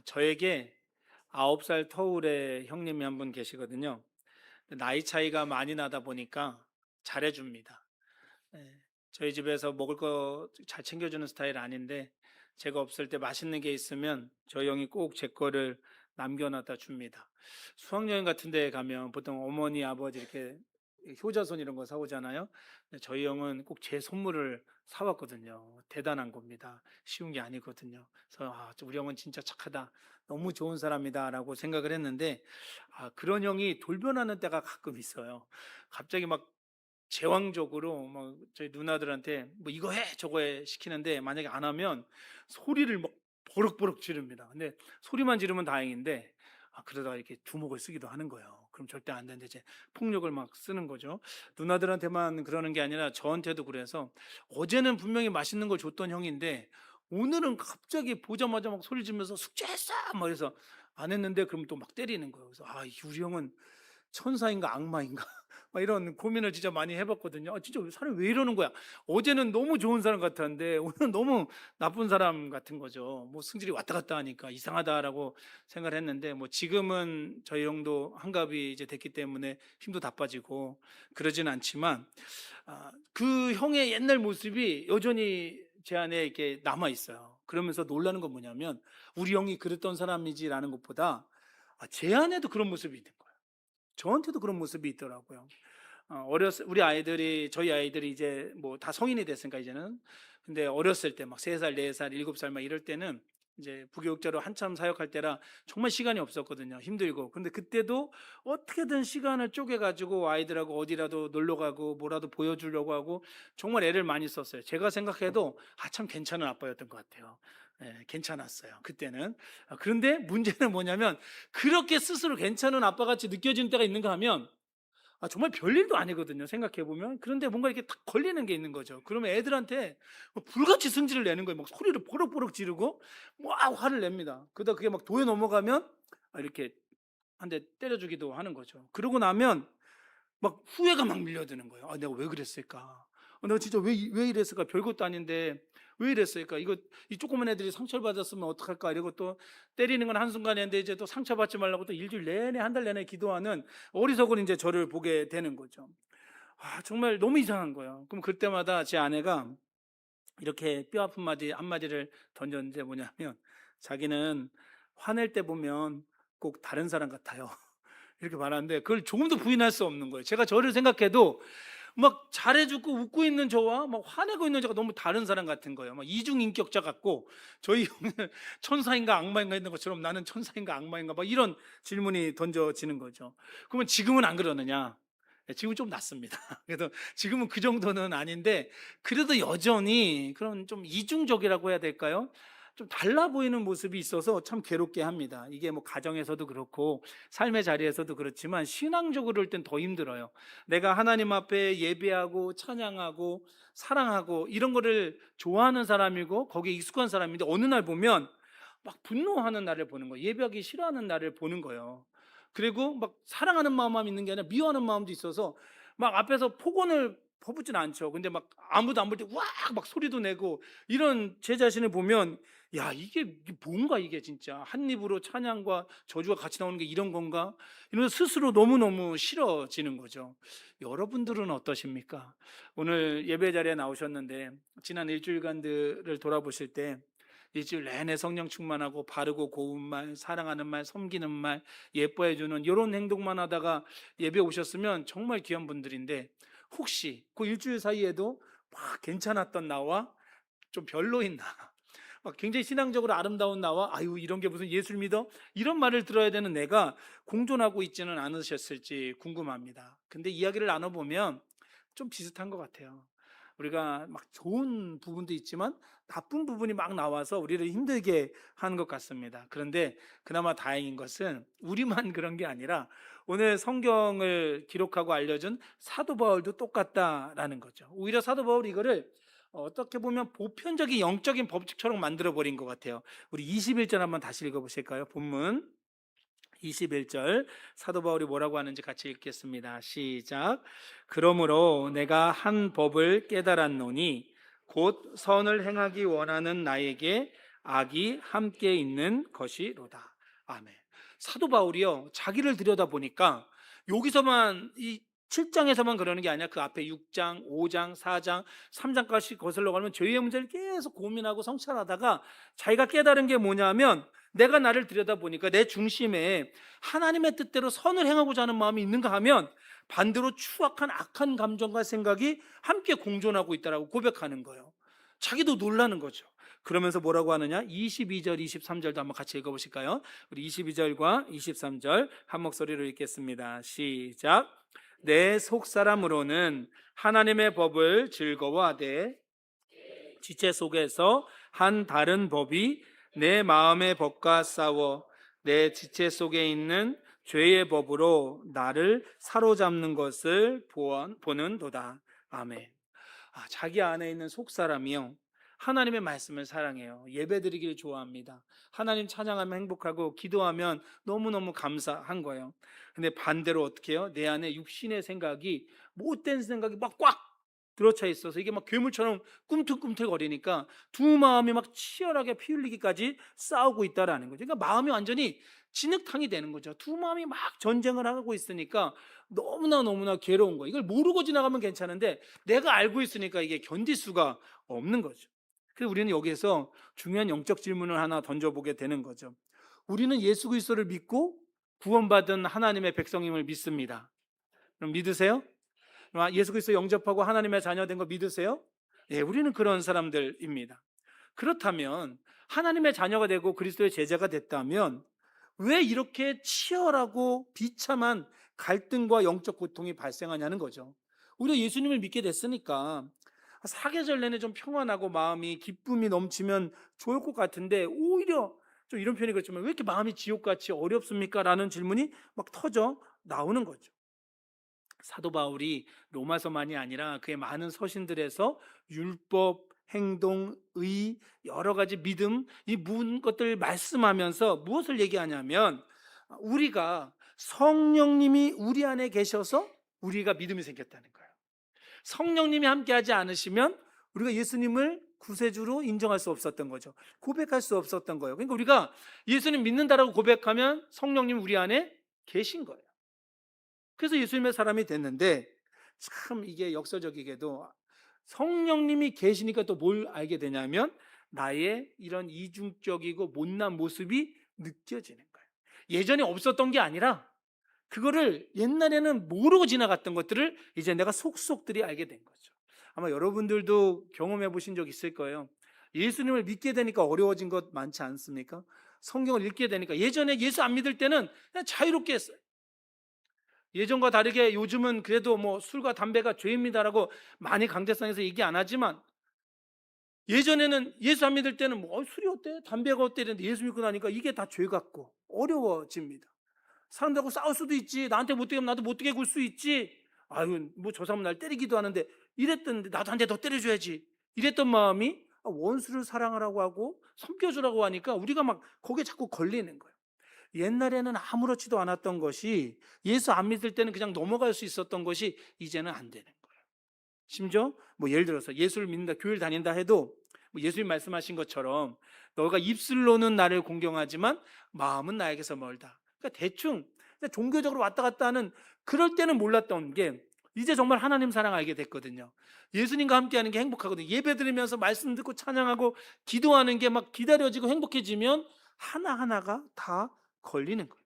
저에게 9살 터울의 형님이 한 분 계시거든요. 나이 차이가 많이 나다 보니까 잘해줍니다. 예, 저희 집에서 먹을 거 잘 챙겨주는 스타일 아닌데, 제가 없을 때 맛있는 게 있으면 저희 형이 꼭 제 거를 남겨놨다 줍니다. 수학여행 같은 데 가면 보통 어머니, 아버지 이렇게 효자손 이런 거 사오잖아요. 근데 저희 형은 꼭 제 선물을 사왔거든요. 대단한 겁니다. 쉬운 게 아니거든요. 그래서 우리 형은 진짜 착하다. 너무 좋은 사람이다라고 생각을 했는데, 그런 형이 돌변하는 때가 가끔 있어요. 갑자기 막 제왕적으로 막 저희 누나들한테 뭐 이거 해 저거 해 시키는데, 만약에 안 하면 소리를 막 버럭버럭 지릅니다. 근데 소리만 지르면 다행인데, 그러다가 이렇게 두목을 쓰기도 하는 거예요. 그럼 절대 안 되는데 이제 폭력을 막 쓰는 거죠. 누나들한테만 그러는 게 아니라 저한테도 그래서, 어제는 분명히 맛있는 걸 줬던 형인데 오늘은 갑자기 보자마자 막 소리 지르면서 숙제했어 막 이래서 안 했는데, 그럼 또 막 때리는 거예요. 그래서 우리 형은 천사인가 악마인가 막 이런 고민을 진짜 많이 해봤거든요. 진짜 사람이 왜 이러는 거야? 어제는 너무 좋은 사람 같았는데 오늘은 너무 나쁜 사람 같은 거죠. 뭐 승질이 왔다 갔다 하니까 이상하다라고 생각을 했는데, 뭐 지금은 저희 형도 한갑이 이제 됐기 때문에 힘도 다 빠지고 그러진 않지만, 그 형의 옛날 모습이 여전히 제 안에 이렇게 남아 있어요. 그러면서 놀라는 건 뭐냐면, 우리 형이 그랬던 사람이지라는 것보다 제 안에도 그런 모습이 있는 거예요. 저한테도 그런 모습이 있더라고요. 우리 아이들이, 저희 아이들이 이제 뭐 다 성인이 됐으니까 이제는. 근데 어렸을 때 막 3살, 4살, 7살 막 이럴 때는 이제 부교육자로 한참 사역할 때라 정말 시간이 없었거든요. 힘들고. 근데 그때도 어떻게든 시간을 쪼개 가지고 아이들하고 어디라도 놀러 가고 뭐라도 보여주려고 하고 정말 애를 많이 썼어요. 제가 생각해도 참 괜찮은 아빠였던 것 같아요. 예, 괜찮았어요 그때는. 그런데 문제는 뭐냐면, 그렇게 스스로 괜찮은 아빠같이 느껴지는 때가 있는가 하면, 정말 별일도 아니거든요, 생각해 보면. 그런데 뭔가 이렇게 딱 걸리는 게 있는 거죠. 그러면 애들한테 불같이 성질을 내는 거예요. 막 소리를 버럭버럭 지르고 막 화를 냅니다. 그러다 그게 막 도에 넘어가면 이렇게 한 대 때려주기도 하는 거죠. 그러고 나면 막 후회가 막 밀려드는 거예요. 내가 왜 그랬을까? 내가 진짜 왜 이랬을까? 별것도 아닌데 왜 이랬을까? 이 조그만 애들이 상처를 받았으면 어떡할까? 이러고 또 때리는 건 한순간인데, 이제 또 상처받지 말라고 또 일주일 내내 한 달 내내 기도하는 어리석은 이제 저를 보게 되는 거죠. 정말 너무 이상한 거예요. 그럼 그때마다 제 아내가 이렇게 뼈아픈 마디 한마디를 던졌는데, 뭐냐면, 자기는 화낼 때 보면 꼭 다른 사람 같아요. 이렇게 말하는데, 그걸 조금도 부인할 수 없는 거예요. 제가 저를 생각해도 막 잘해주고 웃고 있는 저와 막 화내고 있는 저가 너무 다른 사람 같은 거예요. 막 이중인격자 같고, 저희 형은 천사인가 악마인가 있는 것처럼 나는 천사인가 악마인가 막 이런 질문이 던져지는 거죠. 그러면 지금은 안 그러느냐? 네, 지금은 좀 낫습니다. 그래도 지금은 그 정도는 아닌데, 그래도 여전히 그런 좀 이중적이라고 해야 될까요? 좀 달라 보이는 모습이 있어서 참 괴롭게 합니다. 이게 뭐 가정에서도 그렇고 삶의 자리에서도 그렇지만, 신앙적으로 할 땐 더 힘들어요. 내가 하나님 앞에 예배하고 찬양하고 사랑하고 이런 거를 좋아하는 사람이고 거기에 익숙한 사람인데, 어느 날 보면 막 분노하는 나를 보는 거예요. 예배하기 싫어하는 나를 보는 거예요. 그리고 막 사랑하는 마음만 있는 게 아니라 미워하는 마음도 있어서, 막 앞에서 폭언을 퍼붓진 않죠. 근데 막 아무도 안 볼 때 우악 막 소리도 내고, 이런 제 자신을 보면, 이게 뭔가, 이게 진짜 한 입으로 찬양과 저주가 같이 나오는 게 이런 건가? 이러면서 스스로 너무너무 싫어지는 거죠. 여러분들은 어떠십니까? 오늘 예배 자리에 나오셨는데, 지난 일주일간들을 돌아보실 때 일주일 내내 성령 충만하고 바르고 고운 말, 사랑하는 말, 섬기는 말, 예뻐해 주는 이런 행동만 하다가 예배 오셨으면 정말 귀한 분들인데, 혹시 그 일주일 사이에도 막 괜찮았던 나와 좀 별로인 나, 막 굉장히 신앙적으로 아름다운 나와 이런 게 무슨 예술 믿어? 이런 말을 들어야 되는 내가 공존하고 있지는 않으셨을지 궁금합니다. 근데 이야기를 나눠보면 좀 비슷한 것 같아요. 우리가 막 좋은 부분도 있지만 나쁜 부분이 막 나와서 우리를 힘들게 하는 것 같습니다. 그런데 그나마 다행인 것은 우리만 그런 게 아니라 오늘 성경을 기록하고 알려준 사도 바울도 똑같다라는 거죠. 오히려 사도 바울이 이거를 어떻게 보면 보편적인 영적인 법칙처럼 만들어 버린 것 같아요. 우리 21절 한번 다시 읽어보실까요? 본문 21절, 사도 바울이 뭐라고 하는지 같이 읽겠습니다. 시작. 그러므로 내가 한 법을 깨달았노니 곧 선을 행하기 원하는 나에게 악이 함께 있는 것이로다. 아멘. 사도 바울이요, 자기를 들여다보니까 여기서만 이 7장에서만 그러는 게 아니라 그 앞에 6장, 5장, 4장, 3장까지 거슬러 가면 죄의 문제를 계속 고민하고 성찰하다가 자기가 깨달은 게 뭐냐면, 내가 나를 들여다보니까 내 중심에 하나님의 뜻대로 선을 행하고자 하는 마음이 있는가 하면 반대로 추악한 악한 감정과 생각이 함께 공존하고 있다라고 고백하는 거예요. 자기도 놀라는 거죠. 그러면서 뭐라고 하느냐? 22절, 23절도 한번 같이 읽어보실까요? 우리 22절과 23절 한 목소리로 읽겠습니다. 시작. 내 속사람으로는 하나님의 법을 즐거워하되 지체 속에서 한 다른 법이 내 마음의 법과 싸워 내 지체 속에 있는 죄의 법으로 나를 사로잡는 것을 보는도다. 아멘. 자기 안에 있는 속사람이요, 하나님의 말씀을 사랑해요. 예배드리기를 좋아합니다. 하나님 찬양하면 행복하고 기도하면 너무너무 감사한 거예요. 근데 반대로 어떻게 해요? 내 안에 육신의 생각이, 못된 생각이 막 꽉 들어차 있어서 이게 막 괴물처럼 꿈틀꿈틀거리니까 두 마음이 막 치열하게 피 흘리기까지 싸우고 있다라는 거죠. 그러니까 마음이 완전히 진흙탕이 되는 거죠. 두 마음이 막 전쟁을 하고 있으니까 너무나 괴로운 거예요. 이걸 모르고 지나가면 괜찮은데 내가 알고 있으니까 이게 견딜 수가 없는 거죠. 그래서 우리는 여기에서 중요한 영적 질문을 하나 던져보게 되는 거죠. 우리는 예수 그리스도를 믿고 구원받은 하나님의 백성임을 믿습니다. 그럼 믿으세요? 예수 그리스도 영접하고 하나님의 자녀된 거 믿으세요? 예, 우리는 그런 사람들입니다. 그렇다면 하나님의 자녀가 되고 그리스도의 제자가 됐다면 왜 이렇게 치열하고 비참한 갈등과 영적 고통이 발생하냐는 거죠. 우리가 예수님을 믿게 됐으니까 사계절 내내 좀 평안하고 마음이 기쁨이 넘치면 좋을 것 같은데, 오히려 좀 이런 표현이 그렇지만 왜 이렇게 마음이 지옥같이 어렵습니까? 라는 질문이 막 터져 나오는 거죠. 사도 바울이 로마서만이 아니라 그의 많은 서신들에서 율법, 행동, 의, 여러 가지 믿음, 이 모든 것들을 말씀하면서 무엇을 얘기하냐면, 우리가 성령님이 우리 안에 계셔서 우리가 믿음이 생겼다는 거예요. 성령님이 함께하지 않으시면 우리가 예수님을 구세주로 인정할 수 없었던 거죠. 고백할 수 없었던 거예요. 그러니까 우리가 예수님 믿는다라고 고백하면 성령님 우리 안에 계신 거예요. 그래서 예수님의 사람이 됐는데, 참 이게 역설적이게도 성령님이 계시니까 또 뭘 알게 되냐면 나의 이런 이중적이고 못난 모습이 느껴지는 거예요. 예전에 없었던 게 아니라 그거를 옛날에는 모르고 지나갔던 것들을 이제 내가 속속들이 알게 된 거죠. 아마 여러분들도 경험해 보신 적 있을 거예요. 예수님을 믿게 되니까 어려워진 것 많지 않습니까? 성경을 읽게 되니까, 예전에 예수 안 믿을 때는 그냥 자유롭게 했어요. 예전과 다르게 요즘은 그래도 뭐 술과 담배가 죄입니다라고 많이 강대상에서 얘기 안 하지만, 예전에는 예수 안 믿을 때는 뭐 술이 어때? 담배가 어때? 이랬는데 예수 믿고 나니까 이게 다 죄 같고 어려워집니다. 사람들하고 싸울 수도 있지. 나한테 못되게 하면 나도 못되게 굴 수 있지. 아유, 뭐 저 사람 날 때리기도 하는데 이랬던데 나도 한 대 더 때려줘야지. 이랬던 마음이 원수를 사랑하라고 하고 섬겨주라고 하니까 우리가 막 거기에 자꾸 걸리는 거예요. 옛날에는 아무렇지도 않았던 것이, 예수 안 믿을 때는 그냥 넘어갈 수 있었던 것이 이제는 안 되는 거예요. 심지어 뭐 예를 들어서 예수를 믿는다, 교회를 다닌다 해도 뭐 예수님 말씀하신 것처럼 너가 입술로는 나를 공경하지만 마음은 나에게서 멀다. 그러니까 대충 종교적으로 왔다 갔다 하는, 그럴 때는 몰랐던 게 이제 정말 하나님 사랑 알게 됐거든요. 예수님과 함께하는 게 행복하거든요. 예배 드리면서 말씀 듣고 찬양하고 기도하는 게 막 기다려지고 행복해지면 하나하나가 다 걸리는 거예요.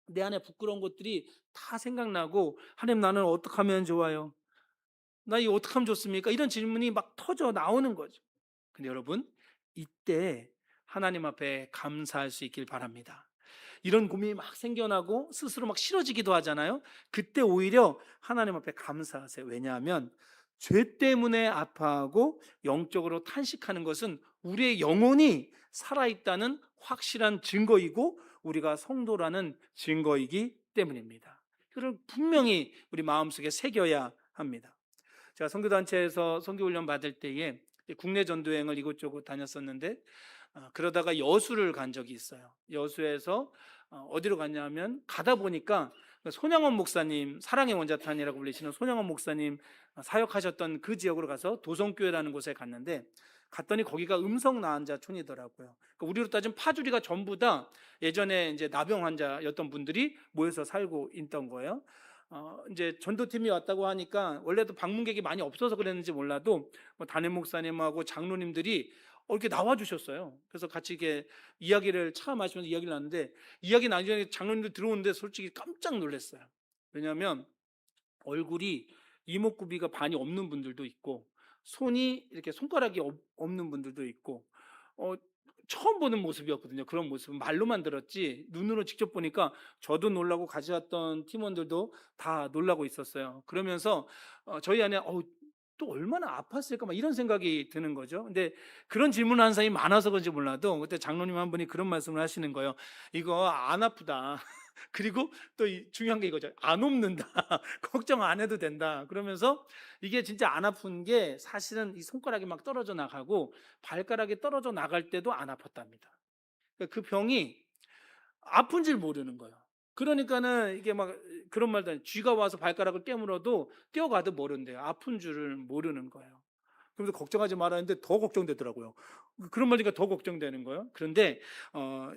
내 안에 부끄러운 것들이 다 생각나고, 하나님 나는 어떻게 하면 좋아요? 나 이거 어떻게 하면 좋습니까? 이런 질문이 막 터져 나오는 거죠. 근데 여러분, 이때 하나님 앞에 감사할 수 있길 바랍니다. 이런 고민이 막 생겨나고 스스로 막 싫어지기도 하잖아요. 그때 오히려 하나님 앞에 감사하세요. 왜냐하면 죄 때문에 아파하고 영적으로 탄식하는 것은 우리의 영혼이 살아있다는 확실한 증거이고 우리가 성도라는 증거이기 때문입니다. 이걸 분명히 우리 마음속에 새겨야 합니다. 제가 선교단체에서 선교훈련 받을 때에 국내 전도여행을 이곳저곳 다녔었는데, 그러다가 여수를 간 적이 있어요. 여수에서 어디로 갔냐면, 가다 보니까 손양원 목사님, 사랑의 원자탄이라고 불리시는 손양원 목사님 사역하셨던 그 지역으로 가서 도성교회라는 곳에 갔는데, 갔더니 거기가 음성 나환자촌이더라고요. 그러니까 우리로 따지면 파주리가 전부 다 예전에 이제 나병 환자였던 분들이 모여서 살고 있던 거예요. 이제 전도팀이 왔다고 하니까 원래도 방문객이 많이 없어서 그랬는지 몰라도 뭐 담임 목사님하고 장로님들이 이렇게 나와 주셨어요. 그래서 같이 이렇게 이야기를 차 마시면서 이야기를 나누는데, 이야기 나중에 장로님들 들어오는데 솔직히 깜짝 놀랐어요. 왜냐하면 얼굴이 이목구비가 반이 없는 분들도 있고, 손이 이렇게 손가락이 없는 분들도 있고, 어, 처음 보는 모습이었거든요. 그런 모습은 말로만 들었지 눈으로 직접 보니까 저도 놀라고 같이 왔던 팀원들도 다 놀라고 있었어요. 그러면서 저희 안에 또 얼마나 아팠을까 막 이런 생각이 드는 거죠. 근데 그런 질문하는 사람이 많아서 그런지 몰라도 그때 장로님 한 분이 그런 말씀을 하시는 거예요. 이거 안 아프다. 그리고 또 중요한 게 이거죠. 안 옵는다. 걱정 안 해도 된다. 그러면서 이게 진짜 안 아픈 게 사실은 이 손가락이 막 떨어져 나가고 발가락이 떨어져 나갈 때도 안 아팠답니다. 그러니까 그 병이 아픈 줄 모르는 거예요. 그러니까는 이게 막 그런 말도 아니에요. 쥐가 와서 발가락을 깨물어도 뛰어가도 모른대요. 아픈 줄을 모르는 거예요. 그러면서 걱정하지 말아 했는데 더 걱정되더라고요. 그런 말이니까 더 걱정되는 거예요. 그런데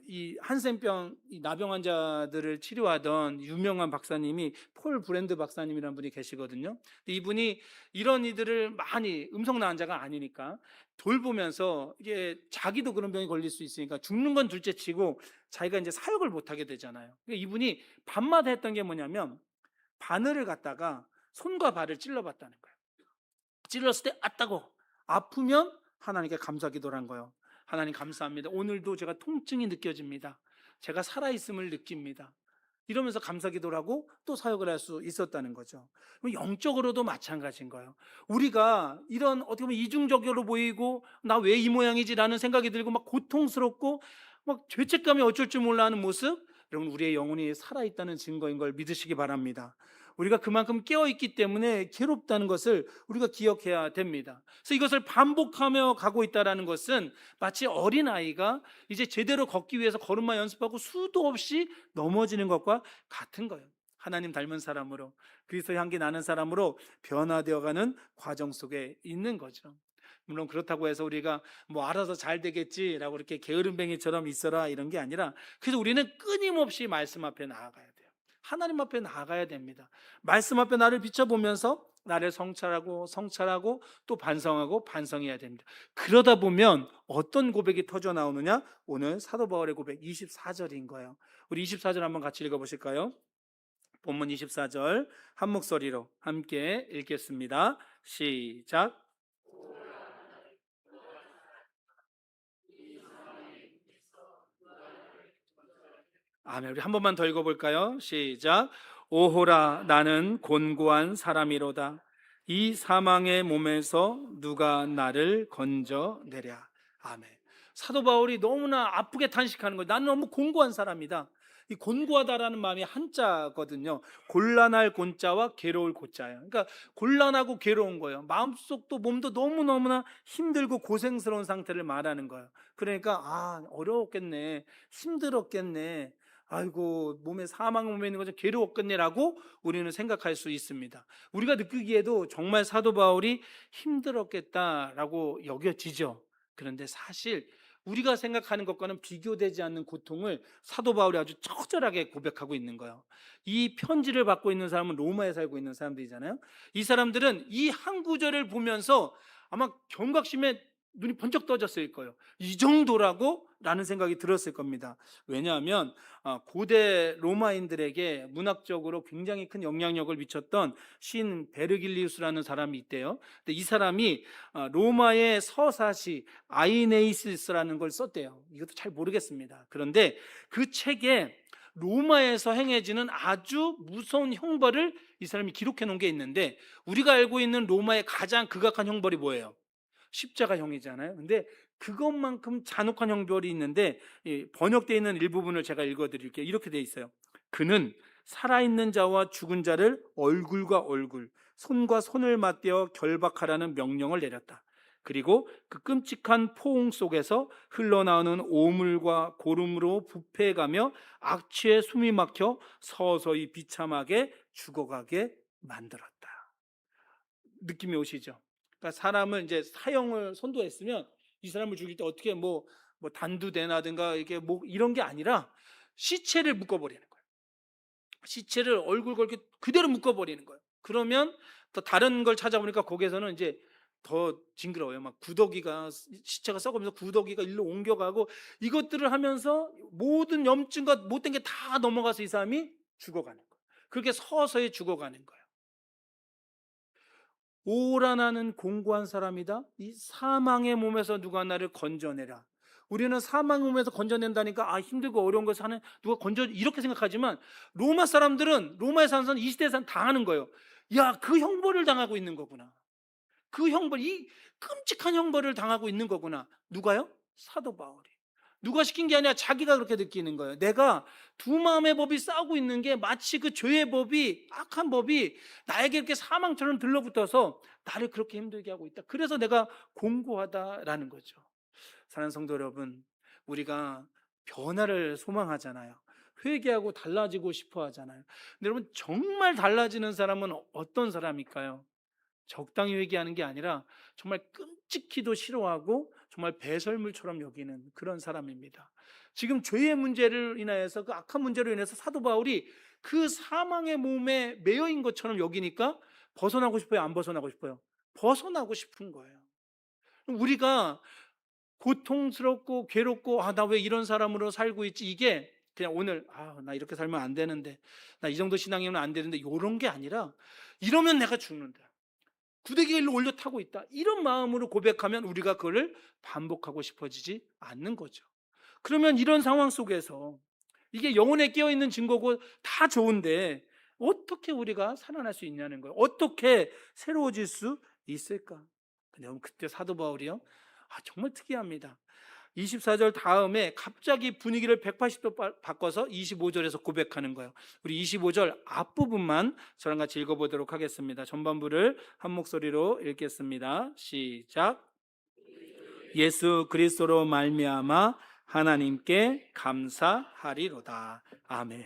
이 한센병, 이 나병 환자들을 치료하던 유명한 박사님이 폴 브랜드 박사님이라는 분이 계시거든요. 근데 이분이 이런 이들을 많이, 음성난 환자가 아니니까 돌보면서, 이게 자기도 그런 병이 걸릴 수 있으니까 죽는 건 둘째치고 자기가 이제 사역을 못 하게 되잖아요. 그러니까 이분이 밤마다 했던 게 뭐냐면 바늘을 갖다가 손과 발을 찔러봤다는 거예요. 찔렀을 때 아따고 아프면 하나님께 감사 기도를 한 거예요. 하나님 감사합니다. 오늘도 제가 통증이 느껴집니다. 제가 살아있음을 느낍니다. 이러면서 감사 기도를 하고 또 사역을 할 수 있었다는 거죠. 영적으로도 마찬가지인 거예요. 우리가 이런 어떻게 보면 이중적으로 보이고 나 왜 이 모양이지라는 생각이 들고 막 고통스럽고 막 죄책감이 어쩔 줄 몰라 하는 모습, 여러분 우리의 영혼이 살아있다는 증거인 걸 믿으시기 바랍니다. 우리가 그만큼 깨어있기 때문에 괴롭다는 것을 우리가 기억해야 됩니다. 그래서 이것을 반복하며 가고 있다는 것은 마치 어린아이가 이제 제대로 걷기 위해서 걸음마 연습하고 수도 없이 넘어지는 것과 같은 거예요. 하나님 닮은 사람으로, 그리스도의 향기 나는 사람으로 변화되어가는 과정 속에 있는 거죠. 물론 그렇다고 해서 우리가 뭐 알아서 잘 되겠지라고 이렇게 게으름뱅이처럼 있어라 이런 게 아니라, 그래서 우리는 끊임없이 말씀 앞에 나아가야 돼요. 하나님 앞에 나아가야 됩니다. 말씀 앞에 나를 비춰보면서 나를 성찰하고 또 반성하고 반성해야 됩니다. 그러다 보면 어떤 고백이 터져 나오느냐? 오늘 사도 바울의 고백 24절인 거예요. 우리 24절 한번 같이 읽어보실까요? 본문 24절 한 목소리로 함께 읽겠습니다. 시작. 아멘. 우리 한 번만 더 읽어볼까요? 시작. 오호라 나는 곤고한 사람이로다. 이 사망의 몸에서 누가 나를 건져내랴. 아멘. 사도 바울이 너무나 아프게 탄식하는 거예요. 나는 너무 곤고한 사람이다. 이 곤고하다라는 마음이 한자거든요. 곤란할 곤자와 괴로울 고자예요. 그러니까 곤란하고 괴로운 거예요. 마음속도 몸도 너무너무나 힘들고 고생스러운 상태를 말하는 거예요. 그러니까 어려웠겠네, 힘들었겠네, 아이고 몸에 사망 몸에 있는 거죠, 괴로웠겠네라고 우리는 생각할 수 있습니다. 우리가 느끼기에도 정말 사도 바울이 힘들었겠다라고 여겨지죠. 그런데 사실 우리가 생각하는 것과는 비교되지 않는 고통을 사도 바울이 아주 처절하게 고백하고 있는 거예요. 이 편지를 받고 있는 사람은 로마에 살고 있는 사람들이잖아요. 이 사람들은 이 한 구절을 보면서 아마 경각심에 눈이 번쩍 떠졌을 거예요. 이 정도라고? 라는 생각이 들었을 겁니다. 왜냐하면 고대 로마인들에게 문학적으로 굉장히 큰 영향력을 미쳤던 신 베르길리우스라는 사람이 있대요. 근데 이 사람이 로마의 서사시 아이네이시스라는 걸 썼대요. 이것도 잘 모르겠습니다. 그런데 그 책에 로마에서 행해지는 아주 무서운 형벌을 이 사람이 기록해 놓은 게 있는데, 우리가 알고 있는 로마의 가장 극악한 형벌이 뭐예요? 십자가형이잖아요. 근데 그것만큼 잔혹한 형벌이 있는데, 번역되어 있는 일부분을 제가 읽어드릴게요. 이렇게 되어 있어요. 그는 살아있는 자와 죽은 자를 얼굴과 얼굴, 손과 손을 맞대어 결박하라는 명령을 내렸다. 그리고 그 끔찍한 포옹 속에서 흘러나오는 오물과 고름으로 부패해가며 악취에 숨이 막혀 서서히 비참하게 죽어가게 만들었다. 느낌이 오시죠? 그러니까 사람을 이제 사형을 선고했으면 이 사람을 죽일 때 어떻게 뭐 단두대나든가 이게 뭐 이런 게 아니라 시체를 묶어버리는 거예요. 시체를 얼굴 걸게 그대로 묶어버리는 거예요. 그러면 또 다른 걸 찾아보니까 거기에서는 이제 더 징그러워요. 막 구더기가, 시체가 썩으면서 구더기가 일로 옮겨가고, 이것들을 하면서 모든 염증과 못된 게 다 넘어가서 이 사람이 죽어가는 거예요. 그렇게 서서히 죽어가는 거예요. 오라 나는 공고한 사람이다. 이 사망의 몸에서 누가 나를 건져내라. 우리는 사망의 몸에서 건져낸다니까 힘들고 어려운 걸 사는 누가 건져 이렇게 생각하지만, 로마 사람들은, 로마에 사는 사람, 이 시대에 사는 다 하는 거예요. 야, 그 형벌을 당하고 있는 거구나. 그 형벌, 이 끔찍한 형벌을 당하고 있는 거구나. 누가요? 사도 바울이. 누가 시킨 게 아니라 자기가 그렇게 느끼는 거예요. 내가 두 마음의 법이 싸우고 있는 게 마치 그 죄의 법이, 악한 법이 나에게 이렇게 사망처럼 들러붙어서 나를 그렇게 힘들게 하고 있다. 그래서 내가 공고하다라는 거죠. 사랑하는 성도 여러분, 우리가 변화를 소망하잖아요. 회개하고 달라지고 싶어 하잖아요. 근데 여러분, 정말 달라지는 사람은 어떤 사람일까요? 적당히 회개하는 게 아니라 정말 끔찍히도 싫어하고 정말 배설물처럼 여기는 그런 사람입니다. 지금 죄의 문제를 인하여서, 그 악한 문제로 인해서 사도 바울이 그 사망의 몸에 매여 있는 것처럼 여기니까 벗어나고 싶어요? 안 벗어나고 싶어요? 벗어나고 싶은 거예요. 우리가 고통스럽고 괴롭고 나 왜 이런 사람으로 살고 있지, 이게 그냥 오늘 나 이렇게 살면 안 되는데, 나 이 정도 신앙이면 안 되는데, 이런 게 아니라 이러면 내가 죽는다, 구데기가 일로 올려 타고 있다, 이런 마음으로 고백하면 우리가 그거를 반복하고 싶어지지 않는 거죠. 그러면 이런 상황 속에서 이게 영혼에 깨어있는 증거고 다 좋은데 어떻게 우리가 살아날 수 있냐는 거예요. 어떻게 새로워질 수 있을까? 근데 그때 사도 바울이요, 정말 특이합니다. 24절 다음에 갑자기 분위기를 180도 바꿔서 25절에서 고백하는 거예요. 우리 25절 앞부분만 저랑 같이 읽어보도록 하겠습니다. 전반부를 한 목소리로 읽겠습니다. 시작. 예수 그리스도로 말미암아 하나님께 감사하리로다. 아멘.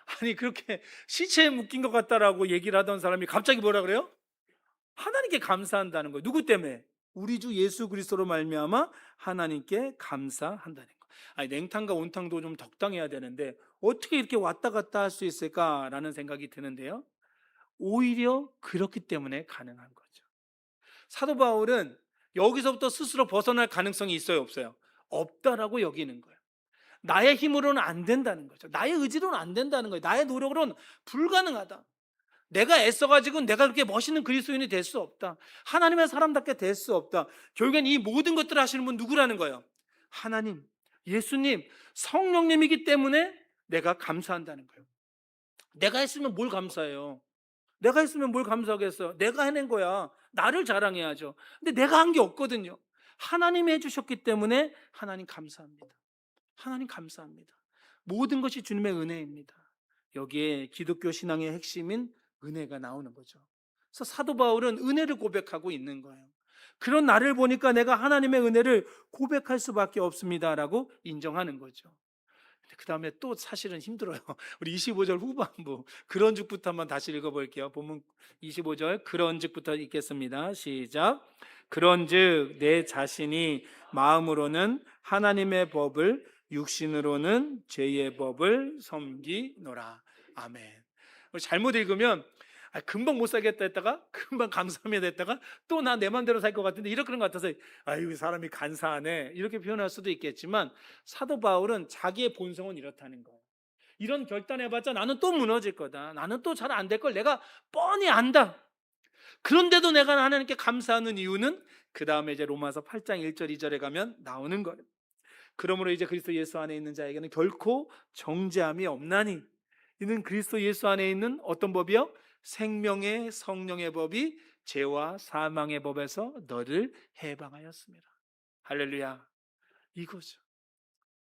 아니, 그렇게 시체에 묶인 것 같다라고 얘기를 하던 사람이 갑자기 뭐라 그래요? 하나님께 감사한다는 거예요. 누구 때문에? 우리 주 예수 그리스도로 말미암아 하나님께 감사한다는 거. 냉탕과 온탕도 좀 적당해야 되는데 어떻게 이렇게 왔다 갔다 할 수 있을까라는 생각이 드는데요, 오히려 그렇기 때문에 가능한 거죠. 사도 바울은 여기서부터 스스로 벗어날 가능성이 있어요, 없어요? 없다라고 여기는 거예요. 나의 힘으로는 안 된다는 거죠. 나의 의지로는 안 된다는 거예요. 나의 노력으로는 불가능하다. 내가 애써가지고 내가 그렇게 멋있는 그리스도인이 될 수 없다. 하나님의 사람답게 될 수 없다. 결국엔 이 모든 것들을 하시는 분 누구라는 거예요? 하나님, 예수님, 성령님이기 때문에 내가 감사한다는 거예요. 내가 했으면 뭘 감사해요? 내가 했으면 뭘 감사하겠어요? 내가 해낸 거야. 나를 자랑해야죠. 근데 내가 한 게 없거든요. 하나님이 해주셨기 때문에 하나님 감사합니다. 하나님 감사합니다. 모든 것이 주님의 은혜입니다. 여기에 기독교 신앙의 핵심인 은혜가 나오는 거죠. 그래서 사도 바울은 은혜를 고백하고 있는 거예요. 그런 나를 보니까 내가 하나님의 은혜를 고백할 수밖에 없습니다라고 인정하는 거죠. 그 다음에 또 사실은 힘들어요. 우리 25절 후반부, 그런 죽부터 한번 다시 읽어볼게요. 본문 25절 그런 죽부터 읽겠습니다. 시작. 그런즉 내 자신이 마음으로는 하나님의 법을, 육신으로는 죄의 법을 섬기노라. 아멘. 잘못 읽으면 금방 못 살겠다 했다가 금방 감사합니다 했다가 또 나 내 맘대로 살 것 같은데 이렇게 그런 것 같아서 이 사람이 간사하네 이렇게 표현할 수도 있겠지만, 사도 바울은 자기의 본성은 이렇다는 거예요. 이런 결단해봤자 나는 또 무너질 거다, 나는 또 잘 안 될 걸 내가 뻔히 안다. 그런데도 내가 하나님께 감사하는 이유는 그 다음에 이제 로마서 8장 1절 2절에 가면 나오는 거예요. 그러므로 이제 그리스도 예수 안에 있는 자에게는 결코 정죄함이 없나니, 이는 그리스도 예수 안에 있는 어떤 법이요? 생명의 성령의 법이 죄와 사망의 법에서 너를 해방하였습니다. 할렐루야. 이거죠.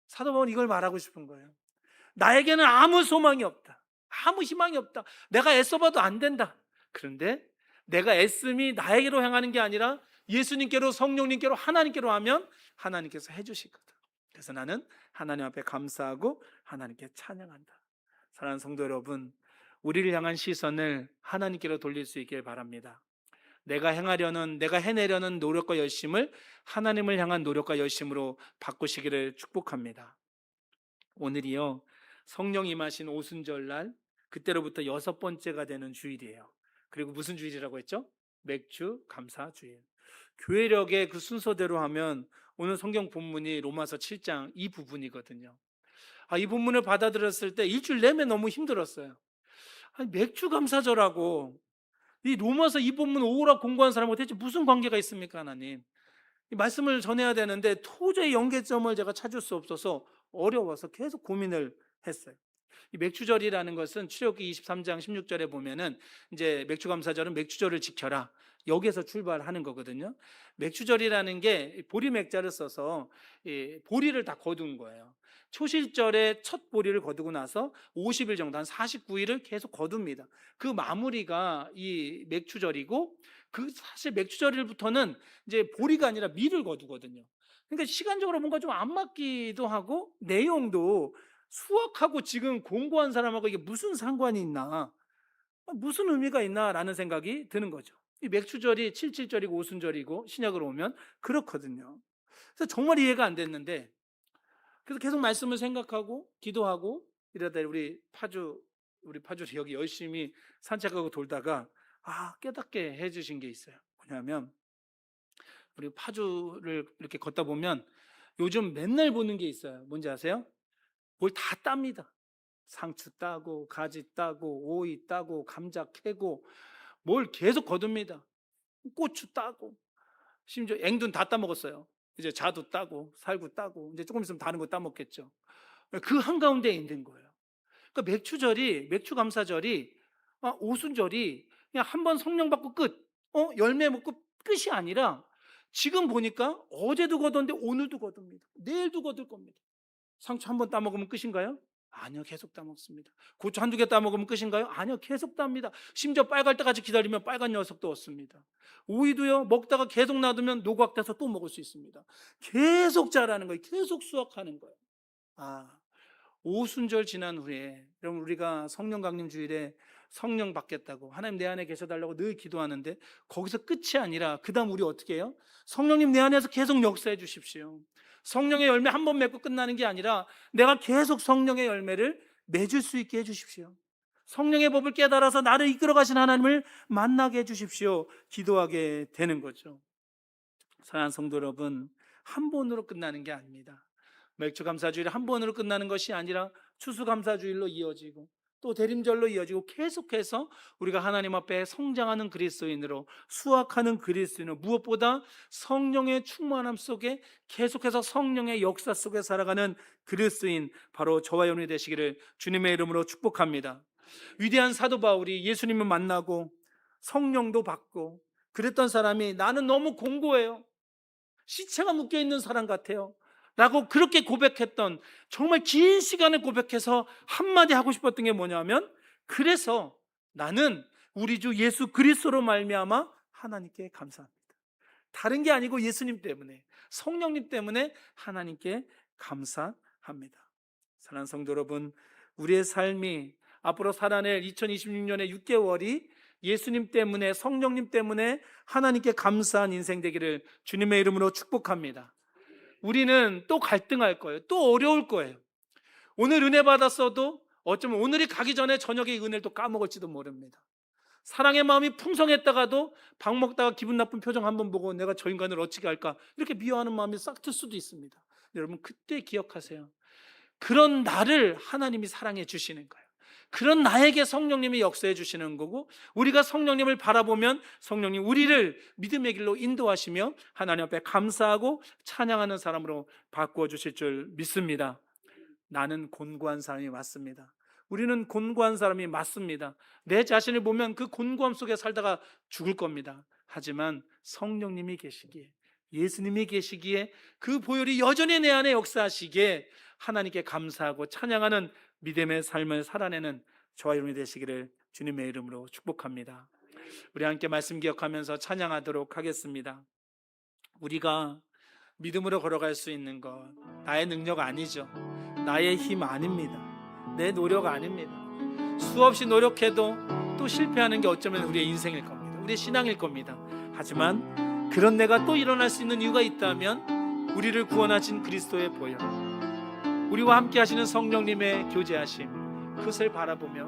사도 바울은 이걸 말하고 싶은 거예요. 나에게는 아무 소망이 없다, 아무 희망이 없다, 내가 애써봐도 안 된다. 그런데 내가 애씀이 나에게로 향하는 게 아니라 예수님께로, 성령님께로, 하나님께로 하면 하나님께서 해주실 거다. 그래서 나는 하나님 앞에 감사하고 하나님께 찬양한다. 사랑하는 성도 여러분, 우리를 향한 시선을 하나님께로 돌릴 수 있길 바랍니다. 내가 해내려는 노력과 열심을 하나님을 향한 노력과 열심으로 바꾸시기를 축복합니다. 오늘이요, 성령 임하신 오순절날, 그때로부터 6번째가 되는 주일이에요. 그리고 무슨 주일이라고 했죠? 맥주 감사 주일. 교회력의 그 순서대로 하면 오늘 성경 본문이 로마서 7장 이 부분이거든요. 이 본문을 받아들였을 때 일주일 내내 너무 힘들었어요. 맥주 감사절하고 이 로마서 이 본문 오라 공부한 사람하고 대체 무슨 관계가 있습니까, 하나님? 이 말씀을 전해야 되는데 도저히 연계점을 제가 찾을 수 없어서 어려워서 계속 고민을 했어요. 이 맥주절이라는 것은 출애굽기 23장 16절에 보면은 이제 맥주감사절은 맥주절을 지켜라, 여기에서 출발하는 거거든요. 맥주절이라는 게 보리 맥자를 써서 보리를 다 거둔 거예요. 초실절에 첫 보리를 거두고 나서 50일 정도, 한 49일을 계속 거둡니다. 그 마무리가 이 맥주절이고, 그 사실 맥주절일부터는 이제 보리가 아니라 밀을 거두거든요. 그러니까 시간적으로 뭔가 좀 안 맞기도 하고, 내용도 수학하고 지금 공부한 사람하고 이게 무슨 상관이 있나, 무슨 의미가 있나라는 생각이 드는 거죠. 이 맥주절이 77절이고 오순절이고 신약으로 오면 그렇거든요. 그래서 정말 이해가 안 됐는데, 그래서 계속 말씀을 생각하고 기도하고 이러다 우리 파주 여기 열심히 산책하고 돌다가 깨닫게 해주신 게 있어요. 뭐냐면, 우리 파주를 이렇게 걷다 보면 요즘 맨날 보는 게 있어요. 뭔지 아세요? 뭘 다 땁니다. 상추 따고 가지 따고 오이 따고 감자 캐고 뭘 계속 거둡니다. 고추 따고 심지어 앵두는 다 따먹었어요. 이제 자두 따고 살구 따고 이제 조금 있으면 다른 거 따먹겠죠. 그 한가운데 있는 거예요. 그러니까 맥주감사절이, 오순절이 그냥 한 번 성령 받고 끝, 열매 먹고 끝이 아니라, 지금 보니까 어제도 거뒀는데 오늘도 거둡니다. 내일도 거둘 겁니다. 상추 한 번 따먹으면 끝인가요? 아니요, 계속 따먹습니다. 고추 한두 개 따먹으면 끝인가요? 아니요, 계속 따입니다. 심지어 빨갈 때까지 기다리면 빨간 녀석도 얻습니다. 오이도요, 먹다가 계속 놔두면 노각돼서 또 먹을 수 있습니다. 계속 자라는 거예요. 계속 수확하는 거예요. 오순절 지난 후에 여러분, 우리가 성령 강림 주일에 성령 받겠다고 하나님 내 안에 계셔달라고 늘 기도하는데, 거기서 끝이 아니라 그 다음 우리 어떻게 해요? 성령님 내 안에서 계속 역사해 주십시오. 성령의 열매 한 번 맺고 끝나는 게 아니라 내가 계속 성령의 열매를 맺을 수 있게 해주십시오. 성령의 법을 깨달아서 나를 이끌어 가신 하나님을 만나게 해주십시오. 기도하게 되는 거죠. 사랑하는 성도 여러분, 한 번으로 끝나는 게 아닙니다. 맥주감사주일이 한 번으로 끝나는 것이 아니라 추수감사주일로 이어지고 또 대림절로 이어지고, 계속해서 우리가 하나님 앞에 성장하는 그리스도인으로, 수확하는 그리스도인으로, 무엇보다 성령의 충만함 속에 계속해서 성령의 역사 속에 살아가는 그리스도인, 바로 저와 여러분이 되시기를 주님의 이름으로 축복합니다. 위대한 사도 바울이 예수님을 만나고 성령도 받고 그랬던 사람이, 나는 너무 공고해요, 시체가 묶여있는 사람 같아요 라고 그렇게 고백했던, 정말 긴 시간을 고백해서 한마디 하고 싶었던 게 뭐냐면, 그래서 나는 우리 주 예수 그리스도로 말미암아 하나님께 감사합니다. 다른 게 아니고 예수님 때문에, 성령님 때문에 하나님께 감사합니다. 사랑하는 성도 여러분, 우리의 삶이 앞으로 살아낼 2026년의 6개월이 예수님 때문에, 성령님 때문에 하나님께 감사한 인생 되기를 주님의 이름으로 축복합니다. 우리는 또 갈등할 거예요. 또 어려울 거예요. 오늘 은혜 받았어도 어쩌면 오늘이 가기 전에 저녁에 이 은혜를 또 까먹을지도 모릅니다. 사랑의 마음이 풍성했다가도 밥 먹다가 기분 나쁜 표정 한번 보고 내가 저 인간을 어찌게 할까, 이렇게 미워하는 마음이 싹 들 수도 있습니다. 여러분, 그때 기억하세요. 그런 나를 하나님이 사랑해 주시는 거예요. 그런 나에게 성령님이 역사해 주시는 거고, 우리가 성령님을 바라보면 성령님 우리를 믿음의 길로 인도하시며 하나님 앞에 감사하고 찬양하는 사람으로 바꾸어 주실 줄 믿습니다. 나는 곤고한 사람이 맞습니다. 우리는 곤고한 사람이 맞습니다. 내 자신을 보면 그 곤고함 속에 살다가 죽을 겁니다. 하지만 성령님이 계시기에, 예수님이 계시기에, 그 보혈이 여전히 내 안에 역사하시기에 하나님께 감사하고 찬양하는 믿음의 삶을 살아내는 저와 여러분이 되시기를 주님의 이름으로 축복합니다. 우리 함께 말씀 기억하면서 찬양하도록 하겠습니다. 우리가 믿음으로 걸어갈 수 있는 것, 나의 능력 아니죠. 나의 힘 아닙니다. 내 노력 아닙니다. 수없이 노력해도 또 실패하는 게 어쩌면 우리의 인생일 겁니다. 우리의 신앙일 겁니다. 하지만 그런 내가 또 일어날 수 있는 이유가 있다면 우리를 구원하신 그리스도의 보혈, 우리와 함께 하시는 성령님의 교제하심, 그것을 바라보며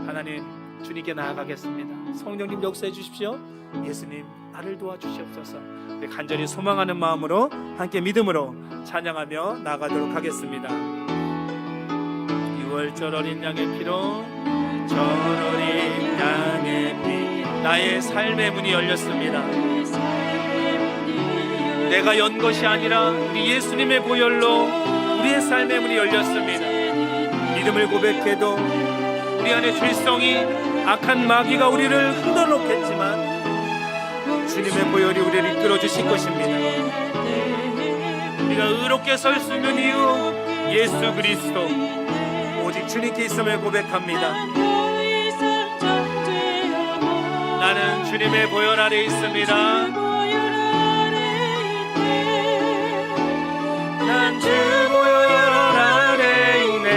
하나님 주님께 나아가겠습니다. 성령님 역사해 주십시오. 예수님 나를 도와주시옵소서. 우리 간절히 소망하는 마음으로 함께 믿음으로 찬양하며 나아가도록 하겠습니다. 6월절 어린 양의 피로, 절 어린 양의 피, 나의 삶의 문이 열렸습니다. 내가 연 것이 아니라 우리 예수님의 보혈로 우리의 삶의 문이 열렸습니다. 믿음을 고백해도 우리 안에 죄성이 악한 마귀가 우리를 흔들어놓겠지만 주님의 보혈이 우리를 이끌어 주실 것입니다. 우리가 의롭게 설 수 있는 이유, 예수 그리스도 오직 주님께 있음을 고백합니다. 나는 주님의 보혈 아래 있습니다. 난 주 보혈 아래 있네.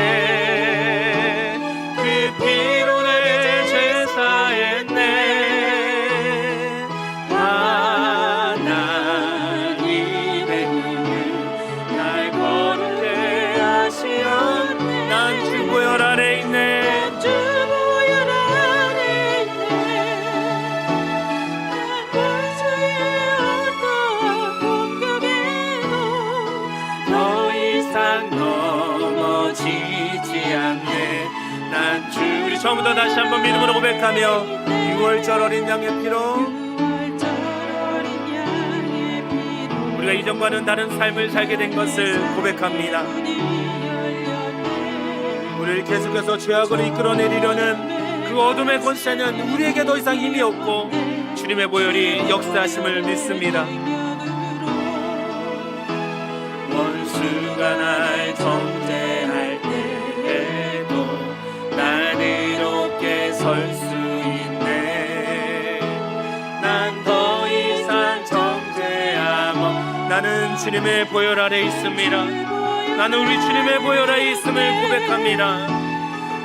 그 피로 내 죄 사했네. 하나님의 은혜 날 거룩해 하시오. 난 주 보혈 아래 있네. 우리 처음부터 다시 한번 믿음으로 고백하며 6월절 어린 양의 피로 우리가 이전과는 다른 삶을 살게 된 것을 고백합니다. 우리를 계속해서 죄악으로 이끌어내리려는 그 어둠의 권세는 우리에게 더 이상 힘이 없고 주님의 보혈이 역사하심을 믿습니다. 원수가 날 정죄할 때에도 난 이롭게 설 수 있네. 난 더 이상 정죄함 없. 나는 주님의 보혈 아래 있습니다. 나는 우리 주님의 보혈 아래 있음을 고백합니다.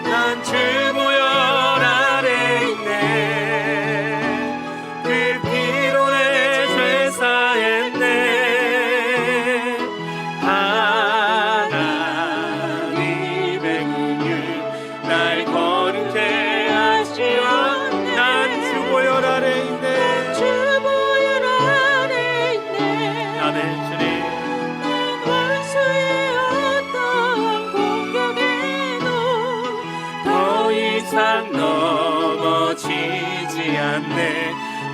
난 주 보혈 아래 있네. 그 피로 내 죄 사했네.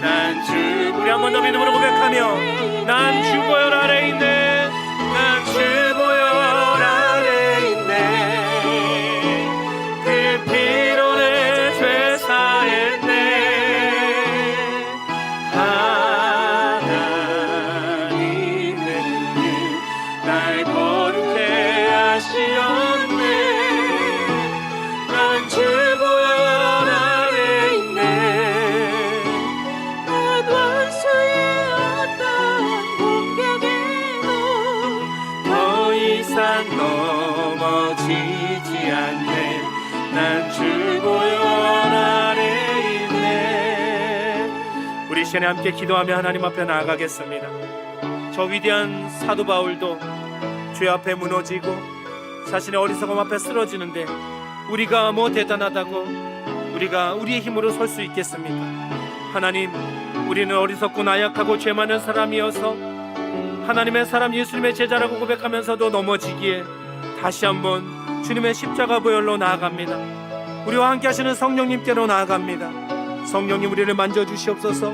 난 주, 우리 한 번 더 믿음으로 고백하며 난 주 보혈 아래 있네. 난 주 보혈 아래 있네. 그 피로 내 죄 사했네. 하나님의 은혜 날 거룩해 하시었네. 난 주 넘어지지 않네. 난 주 보혈 아래 있네. 우리 시간에 함께 기도하며 하나님 앞에 나아가겠습니다. 저 위대한 사도 바울도 죄 앞에 무너지고 자신의 어리석음 앞에 쓰러지는데 우리가 뭐 대단하다고 우리가 우리의 힘으로 설 수 있겠습니까? 하나님, 우리는 어리석고 나약하고 죄 많은 사람이어서 하나님의 사람 예수님의 제자라고 고백하면서도 넘어지기에 다시 한번 주님의 십자가 보혈로 나아갑니다. 우리와 함께 하시는 성령님께로 나아갑니다. 성령님 우리를 만져주시옵소서.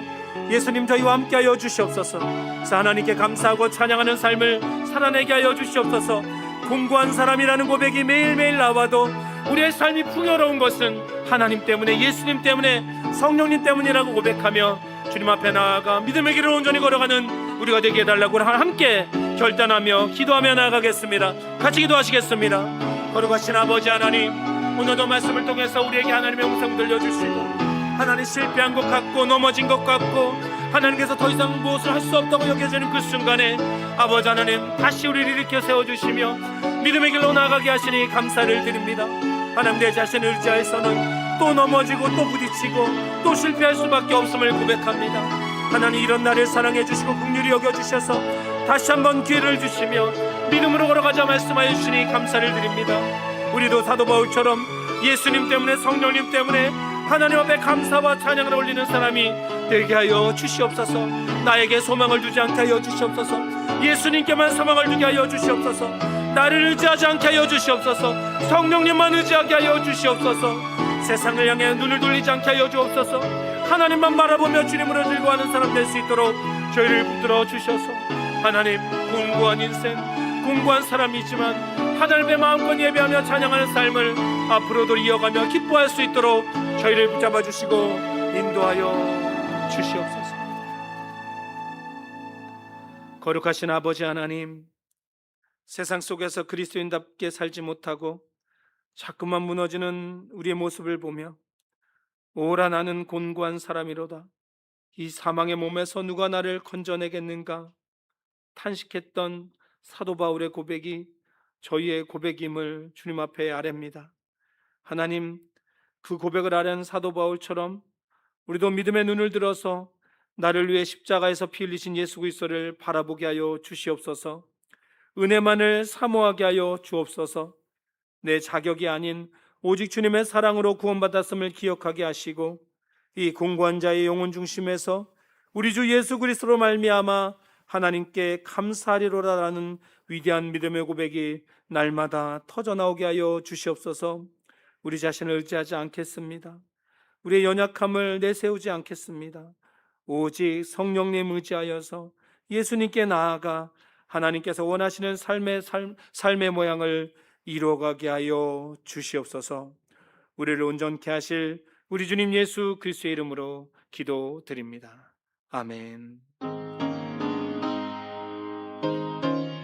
예수님 저희와 함께 하여 주시옵소서. 그래서 하나님께 감사하고 찬양하는 삶을 살아내게 하여 주시옵소서. 공고한 사람이라는 고백이 매일매일 나와도 우리의 삶이 풍요로운 것은 하나님 때문에, 예수님 때문에, 성령님 때문이라고 고백하며 주님 앞에 나아가 믿음의 길을 온전히 걸어가는 우리가 되게 해달라고 함께 결단하며 기도하며 나아가겠습니다. 같이 기도하시겠습니다. 거룩하신 아버지 하나님, 오늘도 말씀을 통해서 우리에게 하나님의 음성 들려주시고 하나님 실패한 것 같고 넘어진 것 같고 하나님께서 더 이상 무엇을 할 수 없다고 여겨지는 그 순간에 아버지 하나님 다시 우리를 일으켜 세워주시며 믿음의 길로 나아가게 하시니 감사를 드립니다. 하나님, 내 자신을 의지하여서는 또 넘어지고 또 부딪히고 또 실패할 수밖에 없음을 고백합니다. 하나님, 이런 나를 사랑해 주시고 긍휼히 여겨 주셔서 다시 한번 기회를 주시며 믿음으로 걸어가자 말씀하여 주시니 감사를 드립니다. 우리도 사도 바울처럼 예수님 때문에, 성령님 때문에 하나님 앞에 감사와 찬양을 올리는 사람이 되게 하여 주시옵소서. 나에게 소망을 두지 않게 하여 주시옵소서. 예수님께만 소망을 두게 하여 주시옵소서. 나를 의지하지 않게 하여 주시옵소서. 성령님만 의지하게 하여 주시옵소서. 세상을 향해 눈을 돌리지 않게 하여 주옵소서. 하나님만 바라보며 주님으로 즐거워하는 사람 될 수 있도록 저희를 붙들어 주셔서 하나님, 공고한 인생, 공고한 사람이지만 하나님의 마음껏 예배하며 찬양하는 삶을 앞으로도 이어가며 기뻐할 수 있도록 저희를 붙잡아 주시고 인도하여 주시옵소서. 거룩하신 아버지 하나님, 세상 속에서 그리스도인답게 살지 못하고 자꾸만 무너지는 우리의 모습을 보며 오라 나는 곤고한 사람이로다, 이 사망의 몸에서 누가 나를 건져내겠는가 탄식했던 사도 바울의 고백이 저희의 고백임을 주님 앞에 아뢰입니다. 하나님, 그 고백을 아뢰는 사도 바울처럼 우리도 믿음의 눈을 들어서 나를 위해 십자가에서 피 흘리신 예수 그리스도를 바라보게 하여 주시옵소서. 은혜만을 사모하게 하여 주옵소서. 내 자격이 아닌 오직 주님의 사랑으로 구원받았음을 기억하게 하시고 이 공고한 자의 영혼 중심에서 우리 주 예수 그리스도로 말미암아 하나님께 감사하리로라라는 위대한 믿음의 고백이 날마다 터져나오게 하여 주시옵소서. 우리 자신을 의지하지 않겠습니다. 우리의 연약함을 내세우지 않겠습니다. 오직 성령님 의지하여서 예수님께 나아가 하나님께서 원하시는 삶의 모양을 이루어가게 하여 주시옵소서. 우리를 온전케 하실 우리 주님 예수 그리스도의 이름으로 기도드립니다. 아멘.